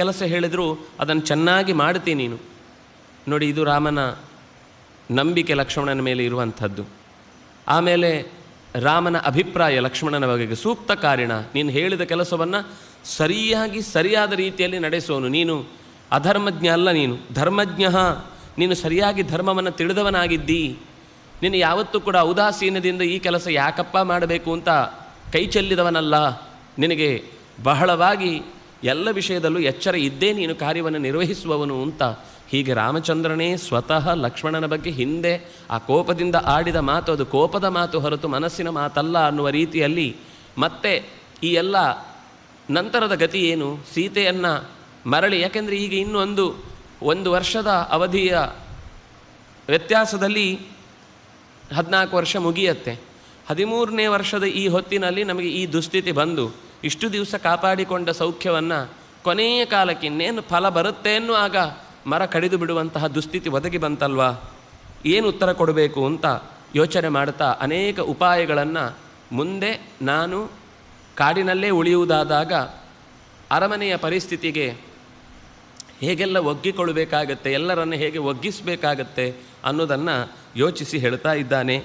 ಕೆಲಸ ಹೇಳಿದರೂ ಅದನ್ನು ಚೆನ್ನಾಗಿ ಮಾಡ್ತೀನಿ ನೀನು. ನೋಡಿ, ಇದು ರಾಮನ ನಂಬಿಕೆ ಲಕ್ಷ್ಮಣನ ಮೇಲೆ ಇರುವಂಥದ್ದು. ಆಮೇಲೆ ರಾಮನ ಅಭಿಪ್ರಾಯ ಲಕ್ಷ್ಮಣನ ಬಗೆಗೆ ಸೂಕ್ತ ಕಾರಣ, ನೀನು ಹೇಳಿದ ಕೆಲಸವನ್ನು ಸರಿಯಾದ ರೀತಿಯಲ್ಲಿ ನಡೆಸೋನು. ನೀನು ಅಧರ್ಮಜ್ಞ ಅಲ್ಲ, ನೀನು ಧರ್ಮಜ್ಞ. ನೀನು ಸರಿಯಾಗಿ ಧರ್ಮವನ್ನು ತಿಳಿದವನಾಗಿದ್ದಿ. ನೀನು ಯಾವತ್ತೂ ಕೂಡ ಔದಾಸೀನ್ಯದಿಂದ ಈ ಕೆಲಸ ಯಾಕಪ್ಪ ಮಾಡಬೇಕು ಅಂತ ಕೈ ಚೆಲ್ಲಿದವನಲ್ಲ. ನಿನಗೆ ಬಹಳವಾಗಿ ಎಲ್ಲ ವಿಷಯದಲ್ಲೂ ಎಚ್ಚರ ಇದ್ದೇ ನೀನು ಕಾರ್ಯವನ್ನು ನಿರ್ವಹಿಸುವವನು ಅಂತ ಹೀಗೆ ರಾಮಚಂದ್ರನೇ ಸ್ವತಃ ಲಕ್ಷ್ಮಣನ ಬಗ್ಗೆ ಹಿಂದೆ ಆ ಕೋಪದಿಂದ ಆಡಿದ ಮಾತು ಅದು ಕೋಪದ ಮಾತು ಹೊರತು ಮನಸ್ಸಿನ ಮಾತಲ್ಲ ಅನ್ನುವ ರೀತಿಯಲ್ಲಿ ಮತ್ತೆ ಈ ಎಲ್ಲ ನಂತರದ ಗತಿ ಏನು, ಸೀತೆಯನ್ನು ಮರಳಿ, ಯಾಕೆಂದರೆ ಈಗ ಇನ್ನೂ ಒಂದು ವರ್ಷದ ಅವಧಿಯ ವ್ಯತ್ಯಾಸದಲ್ಲಿ 14 ವರ್ಷ ಮುಗಿಯತ್ತೆ. 13ನೇ ವರ್ಷದ ಈ ಹೊತ್ತಿನಲ್ಲಿ ನಮಗೆ ಈ ದುಸ್ಥಿತಿ ಬಂದು ಇಷ್ಟು ದಿವಸ ಕಾಪಾಡಿಕೊಂಡ ಸೌಖ್ಯವನ್ನು ಕೊನೆಯ ಕಾಲಕ್ಕೆ ಇನ್ನೇನು ಫಲ ಬರುತ್ತೆ ಎನ್ನುವಾಗ ಮರ ಕಡಿದು ಬಿಡುವಂತಹ ದುಸ್ಥಿತಿ ಒದಗಿ ಬಂತಲ್ವಾ, ಏನು ಉತ್ತರ ಕೊಡಬೇಕು ಅಂತ ಯೋಚನೆ ಮಾಡ್ತಾ ಅನೇಕ ಉಪಾಯಗಳನ್ನು ಮುಂದೆ ನಾನು ಕಾಡಿನಲ್ಲೇ ಉಳಿಯುವುದಾದಾಗ ಅರಮನೆಯ ಪರಿಸ್ಥಿತಿಗೆ ಹೇಗೆಲ್ಲ ಒಗ್ಗಿಕೊಳ್ಳಬೇಕಾಗತ್ತೆ, ಎಲ್ಲರನ್ನು ಹೇಗೆ ಒಗ್ಗಿಸಬೇಕಾಗತ್ತೆ ಅನ್ನೋದನ್ನು ಯೋಚಿಸಿ ಹೇಳ್ತಾ ಇದ್ದಾನೆ.